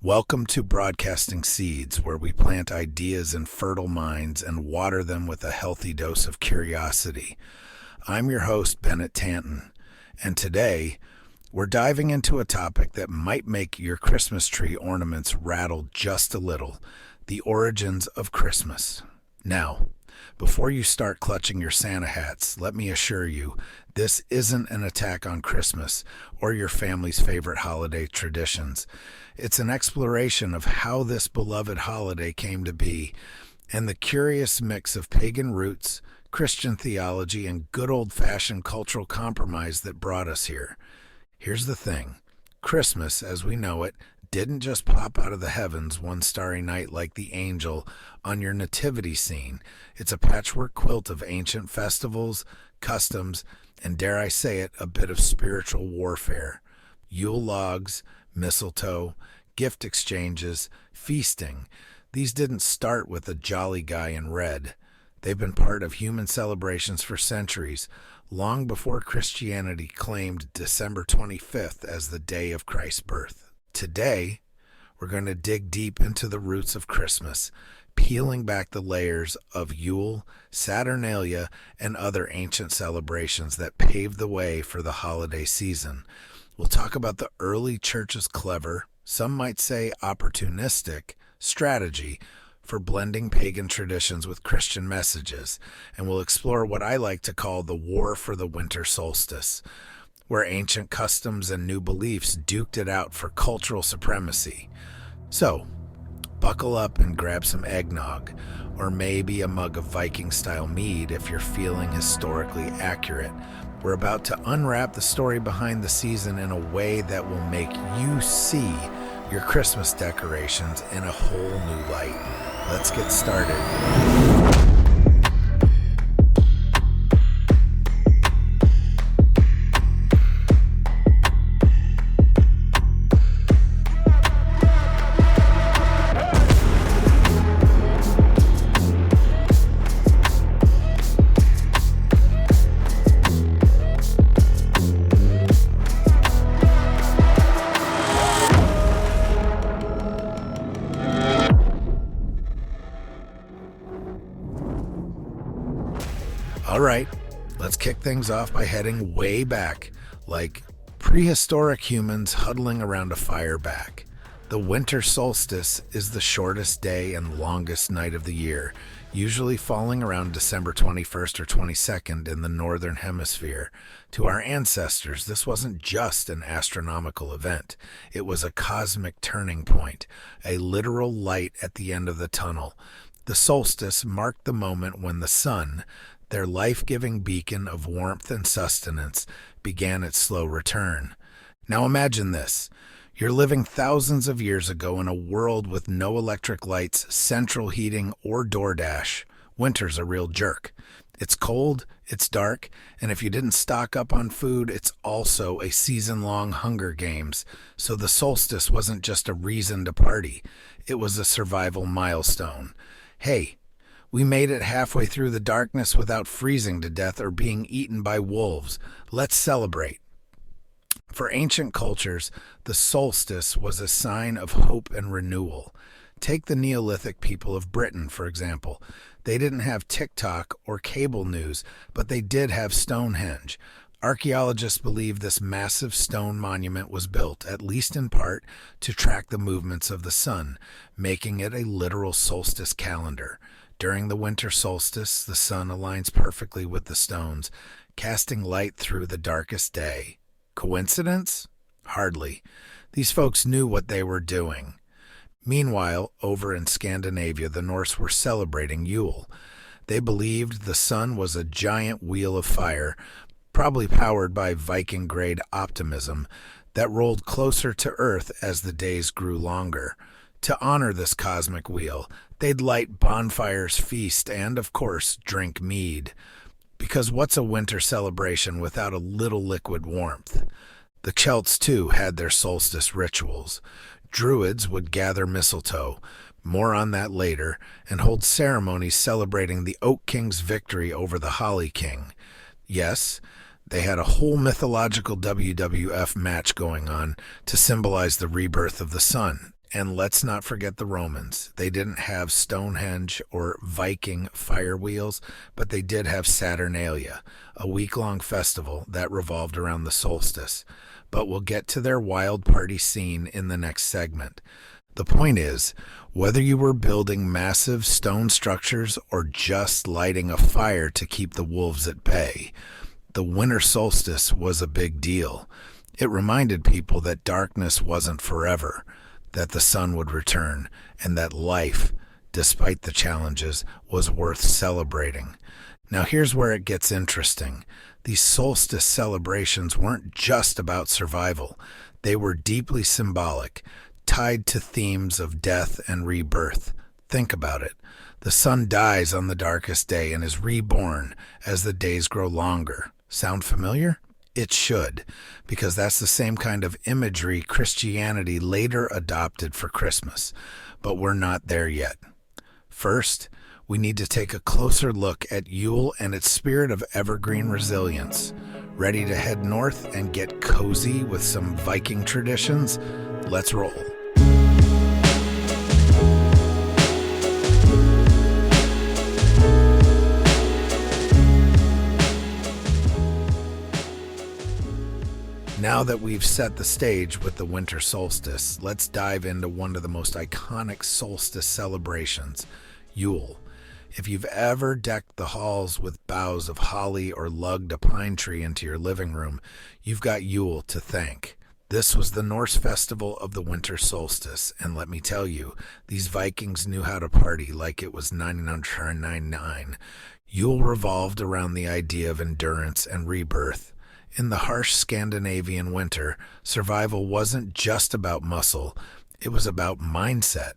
Welcome to Broadcasting Seeds, where we plant ideas in fertile minds and water them with a healthy dose of curiosity. I'm your host, Bennett Tanton, and today we're diving into a topic that might make your Christmas tree ornaments rattle just a little: the origins of Christmas. Now, before you start clutching your Santa hats, let me assure you, this isn't an attack on Christmas or your family's favorite holiday traditions. It's an exploration of how this beloved holiday came to be and the curious mix of pagan roots, Christian theology, and good old-fashioned cultural compromise that brought us here. Here's the thing. Christmas, as we know it, didn't just pop out of the heavens one starry night like the angel on your nativity scene. It's a patchwork quilt of ancient festivals, customs, and dare I say it, a bit of spiritual warfare. Yule logs, mistletoe, gift exchanges, feasting. These didn't start with a jolly guy in red. They've been part of human celebrations for centuries, long before Christianity claimed December 25th as the day of Christ's birth. Today, we're going to dig deep into the roots of Christmas, peeling back the layers of Yule, Saturnalia, and other ancient celebrations that paved the way for the holiday season. We'll talk about the early church's clever, some might say opportunistic, strategy for blending pagan traditions with Christian messages, and we'll explore what I like to call the war for the winter solstice, where ancient customs and new beliefs duked it out for cultural supremacy. So, buckle up and grab some eggnog, or maybe a mug of Viking-style mead if you're feeling historically accurate. We're about to unwrap the story behind the season in a way that will make you see your Christmas decorations in a whole new light. Let's get started. All right, let's kick things off by heading way back, like prehistoric humans huddling around a fire back. The winter solstice is the shortest day and longest night of the year, usually falling around December 21st or 22nd in the northern hemisphere. To our ancestors, this wasn't just an astronomical event. It was a cosmic turning point, a literal light at the end of the tunnel. The solstice marked the moment when the sun, their life-giving beacon of warmth and sustenance, began its slow return. Now imagine this. You're living thousands of years ago in a world with no electric lights, central heating, or DoorDash. Winter's a real jerk. It's cold, it's dark, and if you didn't stock up on food, it's also a season-long Hunger Games. So the solstice wasn't just a reason to party. It was a survival milestone. Hey, we made it halfway through the darkness without freezing to death or being eaten by wolves. Let's celebrate. For ancient cultures, the solstice was a sign of hope and renewal. Take the Neolithic people of Britain, for example. They didn't have TikTok or cable news, but they did have Stonehenge. Archaeologists believe this massive stone monument was built, at least in part, to track the movements of the sun, making it a literal solstice calendar. During the winter solstice, the sun aligns perfectly with the stones, casting light through the darkest day. Coincidence? Hardly. These folks knew what they were doing. Meanwhile, over in Scandinavia, the Norse were celebrating Yule. They believed the sun was a giant wheel of fire, probably powered by Viking-grade optimism, that rolled closer to Earth as the days grew longer. To honor this cosmic wheel, they'd light bonfires, feast, and, of course, drink mead. Because what's a winter celebration without a little liquid warmth? The Celts, too, had their solstice rituals. Druids would gather mistletoe, more on that later, and hold ceremonies celebrating the Oak King's victory over the Holly King. Yes, they had a whole mythological WWF match going on to symbolize the rebirth of the sun. And let's not forget the Romans. They didn't have Stonehenge or Viking fire wheels, but they did have Saturnalia, a week-long festival that revolved around the solstice. But we'll get to their wild party scene in the next segment. The point is, whether you were building massive stone structures or just lighting a fire to keep the wolves at bay, the winter solstice was a big deal. It reminded people that darkness wasn't forever, that the sun would return, and that life, despite the challenges, was worth celebrating. Now here's where it gets interesting. These solstice celebrations weren't just about survival. They were deeply symbolic, tied to themes of death and rebirth. Think about it. The sun dies on the darkest day and is reborn as the days grow longer. Sound familiar? It should, because that's the same kind of imagery Christianity later adopted for Christmas. But we're not there yet. First, we need to take a closer look at Yule and its spirit of evergreen resilience. Ready to head north and get cozy with some Viking traditions? Let's roll. Now that we've set the stage with the winter solstice, let's dive into one of the most iconic solstice celebrations, Yule. If you've ever decked the halls with boughs of holly or lugged a pine tree into your living room, you've got Yule to thank. This was the Norse festival of the winter solstice, and let me tell you, these Vikings knew how to party like it was 999. Yule revolved around the idea of endurance and rebirth. In the harsh Scandinavian winter, survival wasn't just about muscle, it was about mindset.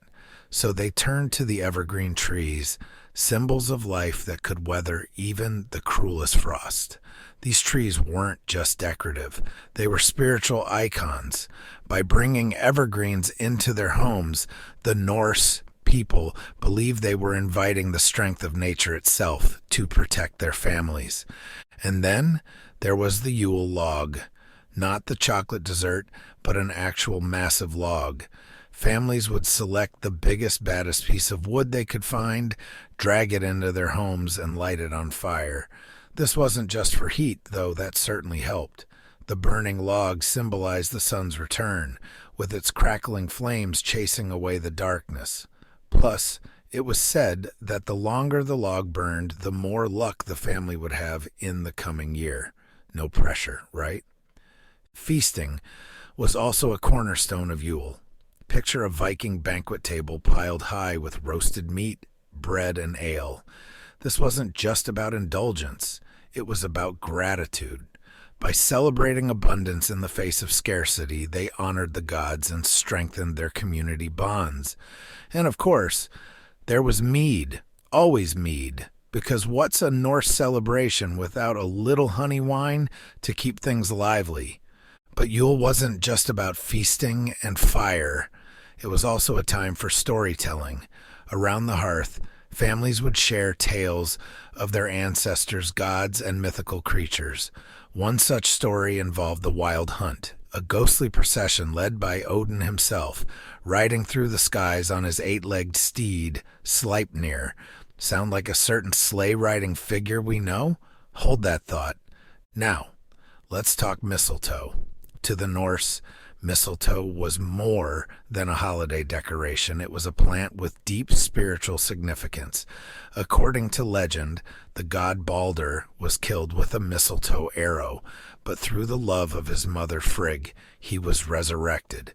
So they turned to the evergreen trees, symbols of life that could weather even the cruelest frost. These trees weren't just decorative, they were spiritual icons. By bringing evergreens into their homes, the Norse people believed they were inviting the strength of nature itself to protect their families. And then there was the Yule log, not the chocolate dessert, but an actual massive log. Families would select the biggest, baddest piece of wood they could find, drag it into their homes, and light it on fire. This wasn't just for heat, though that certainly helped. The burning log symbolized the sun's return, with its crackling flames chasing away the darkness. Plus, it was said that the longer the log burned, the more luck the family would have in the coming year. No pressure, right? Feasting was also a cornerstone of Yule. Picture a Viking banquet table piled high with roasted meat, bread, and ale. This wasn't just about indulgence. It was about gratitude. By celebrating abundance in the face of scarcity, they honored the gods and strengthened their community bonds. And of course, there was mead, always mead. Because what's a Norse celebration without a little honey wine to keep things lively? But Yule wasn't just about feasting and fire. It was also a time for storytelling. Around the hearth, families would share tales of their ancestors, gods, and mythical creatures. One such story involved the Wild Hunt, a ghostly procession led by Odin himself, riding through the skies on his 8-legged steed, Sleipnir. Sound like a certain sleigh-riding figure we know? Hold that thought. Now, let's talk mistletoe. To the Norse, mistletoe was more than a holiday decoration. It was a plant with deep spiritual significance. According to legend, the god Balder was killed with a mistletoe arrow, but through the love of his mother Frigg, he was resurrected.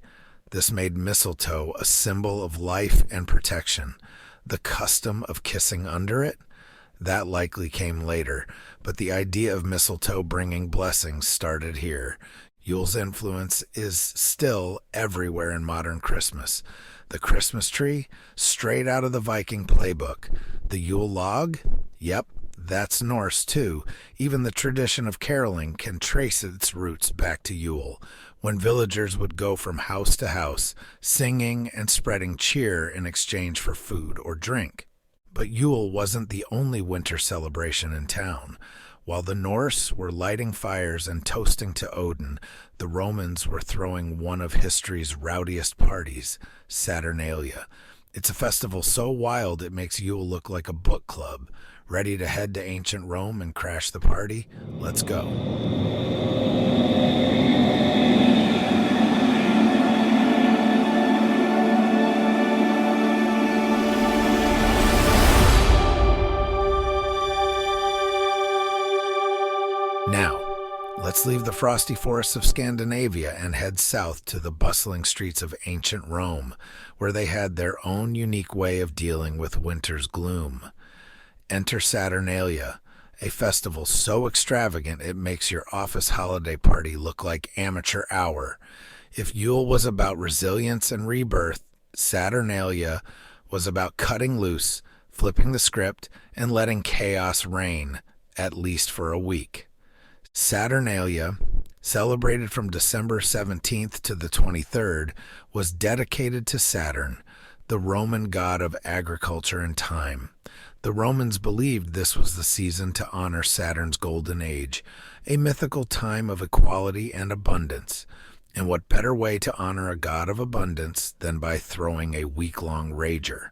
This made mistletoe a symbol of life and protection. The custom of kissing under it? That likely came later, but the idea of mistletoe bringing blessings started here. Yule's influence is still everywhere in modern Christmas. The Christmas tree? Straight out of the Viking playbook. The Yule log? Yep, that's Norse too. Even the tradition of caroling can trace its roots back to Yule, when villagers would go from house to house, singing and spreading cheer in exchange for food or drink. But Yule wasn't the only winter celebration in town. While the Norse were lighting fires and toasting to Odin, the Romans were throwing one of history's rowdiest parties, Saturnalia. It's a festival so wild it makes Yule look like a book club. Ready to head to ancient Rome and crash the party? Let's go. Now, let's leave the frosty forests of Scandinavia and head south to the bustling streets of ancient Rome, where they had their own unique way of dealing with winter's gloom. Enter Saturnalia, a festival so extravagant it makes your office holiday party look like amateur hour. If Yule was about resilience and rebirth, Saturnalia was about cutting loose, flipping the script, and letting chaos reign, at least for a week. Saturnalia, celebrated from December 17th to the 23rd, was dedicated to Saturn, the Roman god of agriculture and time. The Romans believed this was the season to honor Saturn's golden age, a mythical time of equality and abundance. And what better way to honor a god of abundance than by throwing a week-long rager?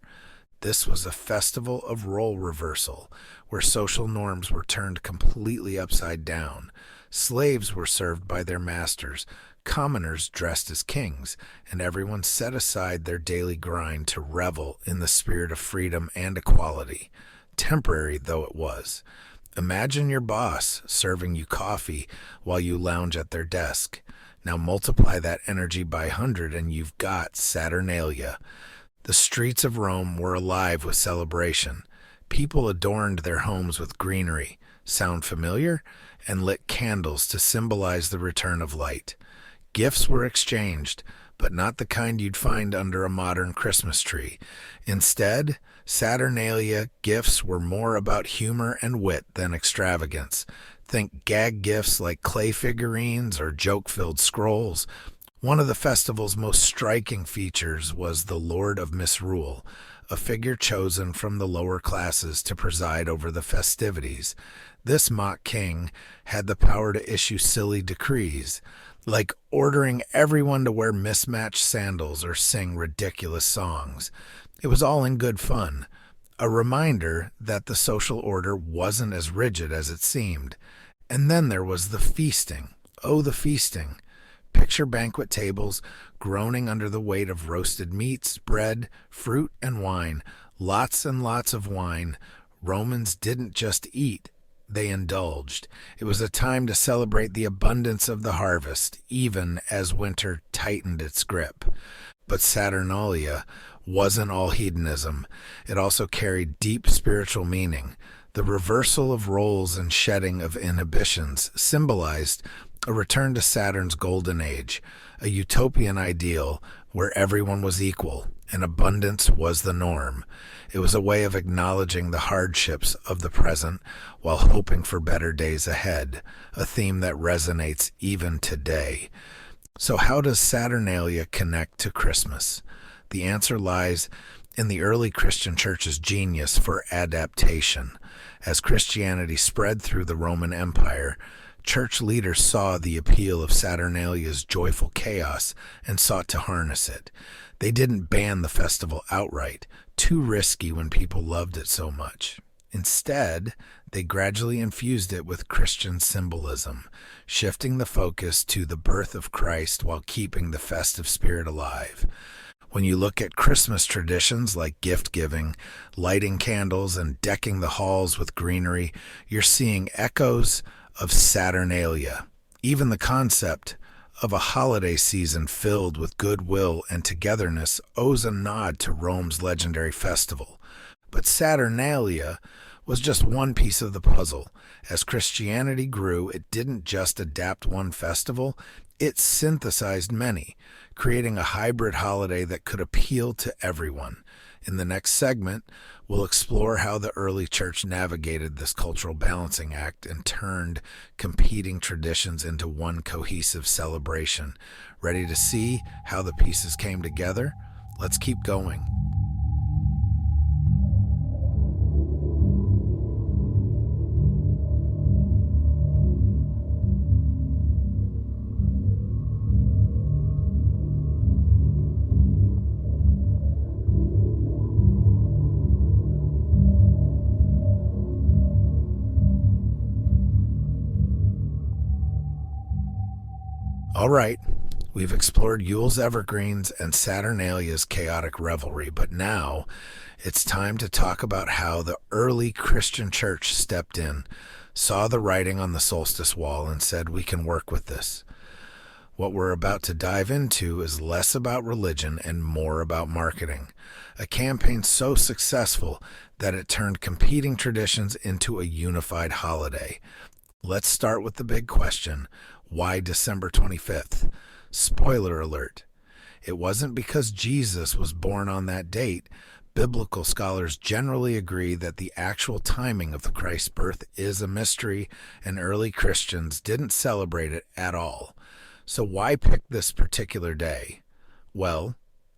This was a festival of role reversal, where social norms were turned completely upside down. Slaves were served by their masters, commoners dressed as kings, and everyone set aside their daily grind to revel in the spirit of freedom and equality, temporary though it was. Imagine your boss serving you coffee while you lounge at their desk. Now multiply that energy by 100 and you've got Saturnalia. The streets of Rome were alive with celebration. People adorned their homes with greenery, sound familiar, and lit candles to symbolize the return of light. Gifts were exchanged, but not the kind you'd find under a modern Christmas tree. Instead, Saturnalia gifts were more about humor and wit than extravagance. Think gag gifts like clay figurines or joke-filled scrolls. One of the festival's most striking features was the Lord of Misrule, a figure chosen from the lower classes to preside over the festivities. This mock king had the power to issue silly decrees, like ordering everyone to wear mismatched sandals or sing ridiculous songs. It was all in good fun, a reminder that the social order wasn't as rigid as it seemed. And then there was the feasting. Oh, the feasting. Picture banquet tables groaning under the weight of roasted meats, bread, fruit, and wine. Lots and lots of wine. Romans didn't just eat, they indulged. It was a time to celebrate the abundance of the harvest, even as winter tightened its grip. But Saturnalia wasn't all hedonism. It also carried deep spiritual meaning. The reversal of roles and shedding of inhibitions symbolized a return to Saturn's golden age, a utopian ideal where everyone was equal and abundance was the norm. It was a way of acknowledging the hardships of the present while hoping for better days ahead, a theme that resonates even today. So how does Saturnalia connect to Christmas? The answer lies in the early Christian church's genius for adaptation. As Christianity spread through the Roman Empire, church leaders saw the appeal of Saturnalia's joyful chaos and sought to harness it. They didn't ban the festival outright, too risky when people loved it so much. Instead, they gradually infused it with Christian symbolism, shifting the focus to the birth of Christ while keeping the festive spirit alive. When you look at Christmas traditions like gift giving, lighting candles, and decking the halls with greenery, you're seeing echoes of Saturnalia. Even the concept of a holiday season filled with goodwill and togetherness owes a nod to Rome's legendary festival. But Saturnalia was just one piece of the puzzle. As Christianity grew, it didn't just adapt one festival, it synthesized many, creating a hybrid holiday that could appeal to everyone. In the next segment, we'll explore how the early church navigated this cultural balancing act and turned competing traditions into one cohesive celebration. Ready to see how the pieces came together? Let's keep going. All right, we've explored Yule's evergreens and Saturnalia's chaotic revelry, but now it's time to talk about how the early Christian church stepped in, saw the writing on the solstice wall, and said, we can work with this. What we're about to dive into is less about religion and more about marketing. A campaign so successful that it turned competing traditions into a unified holiday. Let's start with the big question. Why December 25th? Spoiler alert. It wasn't because Jesus was born on that date. Biblical scholars generally agree that the actual timing of the Christ's birth is a mystery, and early Christians didn't celebrate it at all. So why pick this particular day? Well,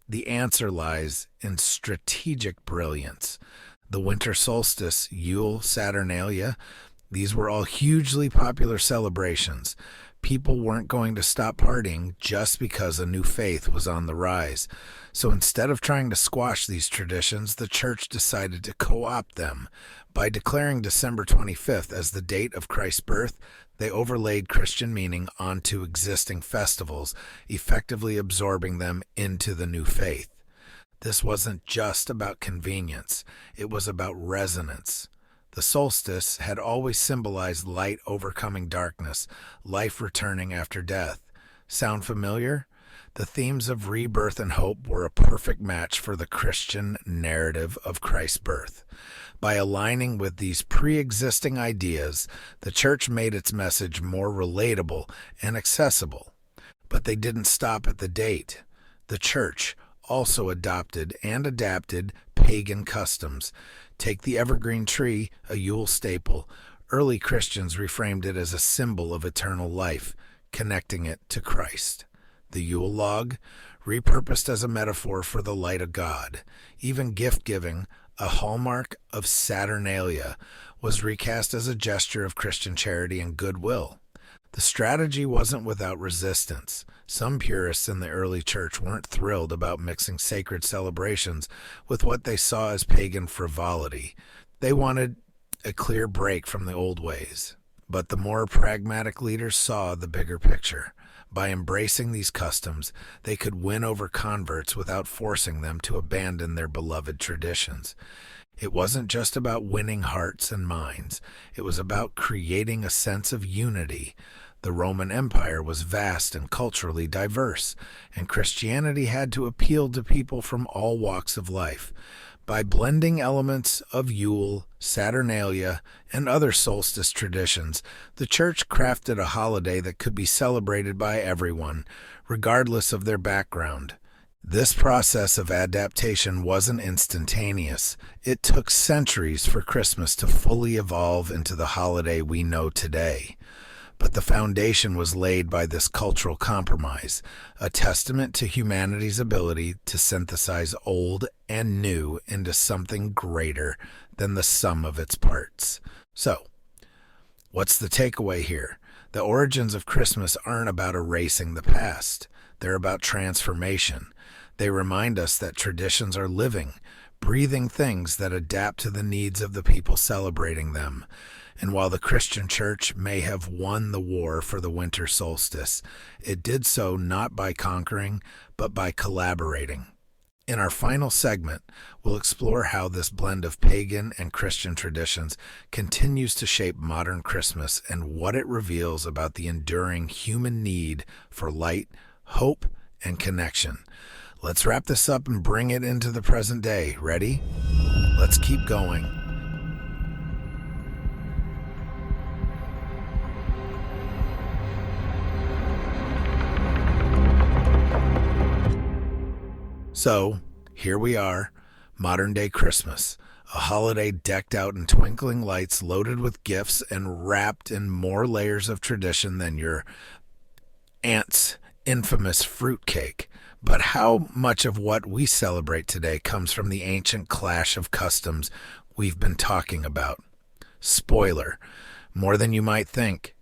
the answer lies in strategic brilliance. The winter solstice, Yule, Saturnalia, these were all hugely popular celebrations. People weren't going to stop partying just because a new faith was on the rise. So instead of trying to squash these traditions, the church decided to co-opt them. By declaring December 25th as the date of Christ's birth, they overlaid Christian meaning onto existing festivals, effectively absorbing them into the new faith. This wasn't just about convenience, it was about resonance. The solstice had always symbolized light overcoming darkness, life returning after death. Sound familiar? The themes of rebirth and hope were a perfect match for the Christian narrative of Christ's birth. By aligning with these pre-existing ideas, the church made its message more relatable and accessible. But they didn't stop at the date. The church also adopted and adapted pagan customs. Take the evergreen tree, a Yule staple. Early Christians reframed it as a symbol of eternal life, connecting it to Christ. The Yule log, repurposed as a metaphor for the light of God. Even gift-giving, a hallmark of Saturnalia, was recast as a gesture of Christian charity and goodwill. The strategy wasn't without resistance. Some purists in the early church weren't thrilled about mixing sacred celebrations with what they saw as pagan frivolity. They wanted a clear break from the old ways. But the more pragmatic leaders saw the bigger picture. By embracing these customs, they could win over converts without forcing them to abandon their beloved traditions. It wasn't just about winning hearts and minds. It was about creating a sense of unity. The Roman Empire was vast and culturally diverse, and Christianity had to appeal to people from all walks of life. By blending elements of Yule, Saturnalia, and other solstice traditions, the church crafted a holiday that could be celebrated by everyone, regardless of their background. This process of adaptation wasn't instantaneous. It took centuries for Christmas to fully evolve into the holiday we know today. But the foundation was laid by this cultural compromise, a testament to humanity's ability to synthesize old and new into something greater than the sum of its parts. So, what's the takeaway here? The origins of Christmas aren't about erasing the past. They're about transformation. They remind us that traditions are living, breathing things that adapt to the needs of the people celebrating them. And while the Christian church may have won the war for the winter solstice, it did so not by conquering, but by collaborating. In our final segment, we'll explore how this blend of pagan and Christian traditions continues to shape modern Christmas and what it reveals about the enduring human need for light, hope, and connection. Let's wrap this up and bring it into the present day. Ready? Let's keep going. So, here we are, modern-day Christmas, a holiday decked out in twinkling lights, loaded with gifts, and wrapped in more layers of tradition than your aunt's infamous fruitcake. But how much of what we celebrate today comes from the ancient clash of customs we've been talking about? Spoiler, more than you might think.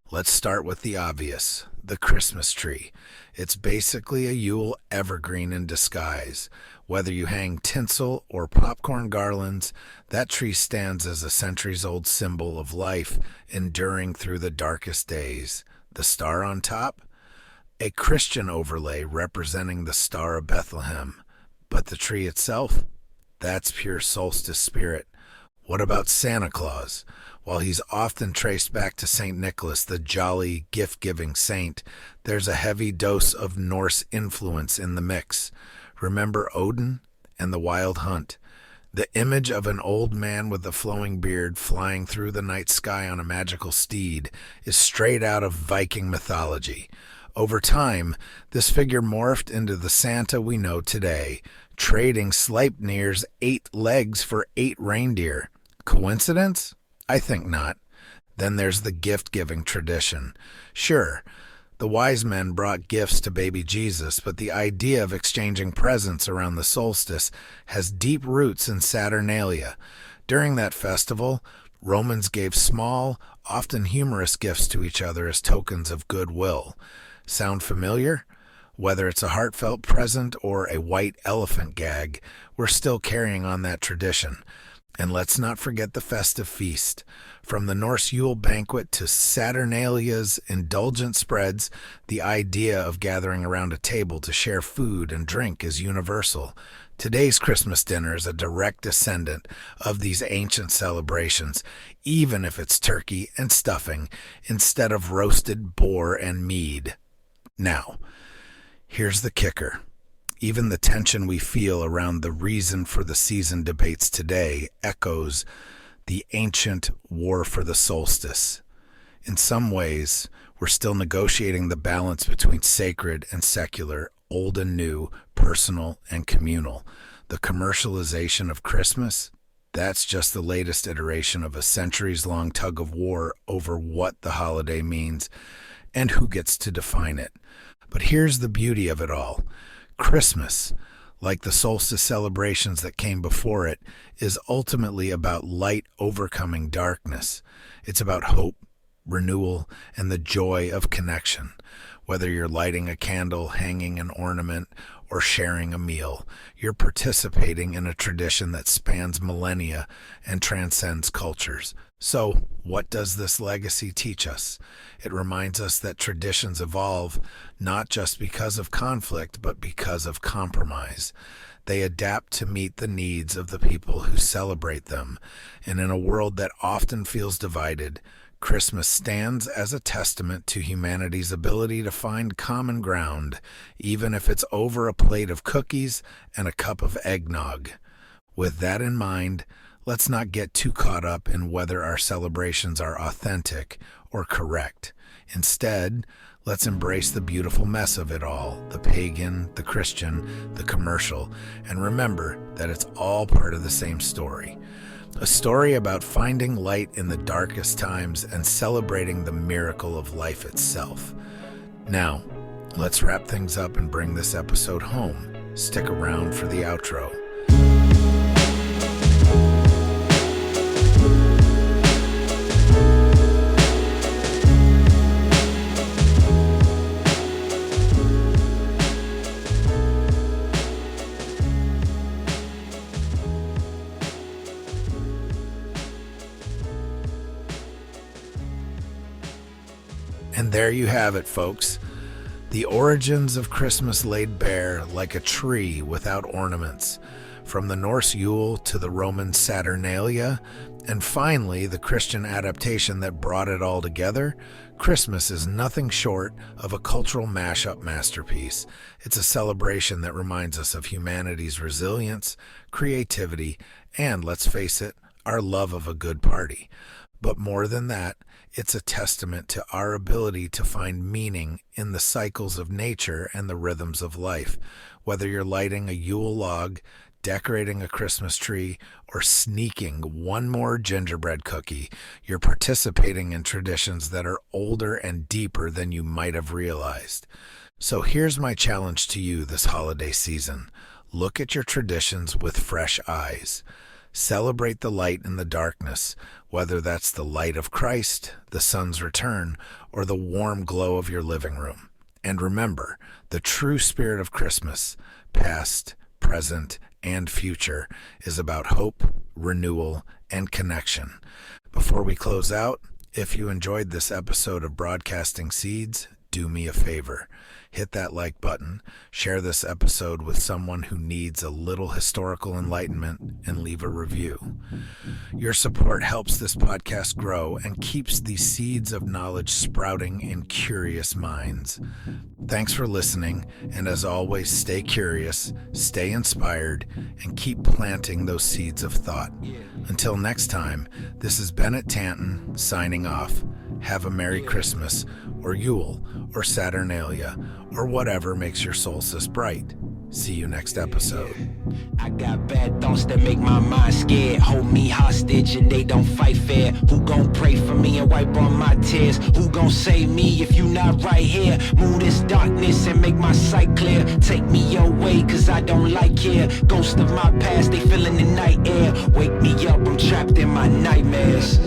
Let's start with the obvious, the Christmas tree. It's basically a Yule evergreen in disguise. Whether you hang tinsel or popcorn garlands, that tree stands as a centuries-old symbol of life enduring through the darkest days. The star on top? a Christian overlay representing the Star of Bethlehem. But the tree itself? That's pure solstice spirit. What about Santa Claus? While he's often traced back to St. Nicholas, the jolly, gift-giving saint, there's a heavy dose of Norse influence in the mix. Remember Odin and the Wild Hunt? The image of an old man with a flowing beard flying through the night sky on a magical steed is straight out of Viking mythology. Over time, this figure morphed into the Santa we know today, trading Sleipnir's 8 legs for 8 reindeer. Coincidence? I think not. Then there's the gift-giving tradition. Sure, the wise men brought gifts to baby Jesus, but the idea of exchanging presents around the solstice has deep roots in Saturnalia. During that festival, Romans gave small, often humorous gifts to each other as tokens of goodwill. Sound familiar? Whether it's a heartfelt present or a white elephant gag, we're still carrying on that tradition. And let's not forget the festive feast. From the Norse Yule banquet to Saturnalia's indulgent spreads, the idea of gathering around a table to share food and drink is universal. Today's Christmas dinner is a direct descendant of these ancient celebrations, even if it's turkey and stuffing instead of roasted boar and mead. Now, here's the kicker. Even the tension we feel around the reason for the season debates today echoes the ancient war for the solstice. In some ways, we're still negotiating the balance between sacred and secular, old and new, personal and communal. The commercialization of Christmas, that's just the latest iteration of a centuries-long tug of war over what the holiday means and who gets to define it. But here's the beauty of it all. Christmas, like the solstice celebrations that came before it, is ultimately about light overcoming darkness. It's about hope, renewal, and the joy of connection. Whether you're lighting a candle, hanging an ornament, or sharing a meal, you're participating in a tradition that spans millennia and transcends cultures. So, what does this legacy teach us? It reminds us that traditions evolve not just because of conflict, but because of compromise. They adapt to meet the needs of the people who celebrate them. And in a world that often feels divided, Christmas stands as a testament to humanity's ability to find common ground, even if it's over a plate of cookies and a cup of eggnog. With that in mind, let's not get too caught up in whether our celebrations are authentic or correct. Instead, let's embrace the beautiful mess of it all, the pagan, the Christian, the commercial, and remember that it's all part of the same story. A story about finding light in the darkest times and celebrating the miracle of life itself. Now, let's wrap things up and bring this episode home. Stick around for the outro. And there you have it, folks. The origins of Christmas laid bare like a tree without ornaments. From the Norse Yule to the Roman Saturnalia, and finally the Christian adaptation that brought it all together, Christmas is nothing short of a cultural mashup masterpiece. It's a celebration that reminds us of humanity's resilience, creativity, and, let's face it, our love of a good party. But more than that, it's a testament to our ability to find meaning in the cycles of nature and the rhythms of life. Whether you're lighting a Yule log, decorating a Christmas tree, or sneaking one more gingerbread cookie, you're participating in traditions that are older and deeper than you might have realized. So here's my challenge to you this holiday season. Look at your traditions with fresh eyes. Celebrate the light in the darkness, whether that's the light of Christ, the sun's return, or the warm glow of your living room. And remember, the true spirit of Christmas, past, present, and future, is about hope, renewal, and connection. Before we close out, if you enjoyed this episode of Broadcasting Seeds, do me a favor. Hit that like button, share this episode with someone who needs a little historical enlightenment, and leave a review. Your support helps this podcast grow and keeps the seeds of knowledge sprouting in curious minds. Thanks for listening, and as always, stay curious, stay inspired, and keep planting those seeds of thought. Until next time, this is Bennett Tanton signing off. Have a Merry Christmas, or Yule, or Saturnalia, or whatever makes your solstice bright. See you next episode. I got bad thoughts that make my mind scared, hold me hostage and they don't fight fair. Who gon' pray for me and wipe all my tears? Who gon' save me if you not right here? Move this darkness and make my sight clear. Take me away cause I don't like here. Ghosts of my past, they feeling the night air. Wake me up, I'm trapped in my nightmares.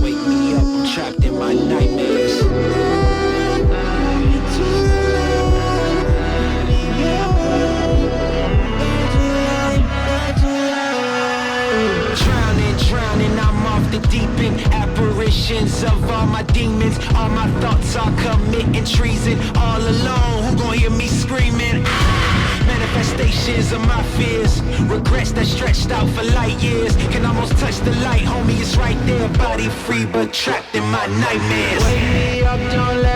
Wake me up, I'm trapped in my nightmares. Drowning, I'm off the deep end. Apparitions of all my demons. All my thoughts are committing treason. All alone, who gon' hear me screaming? Manifestations of my fears, regrets that stretched out for light years. Can almost touch the light, homie, it's right there. Body free but trapped in my nightmares. Wake me up, don't let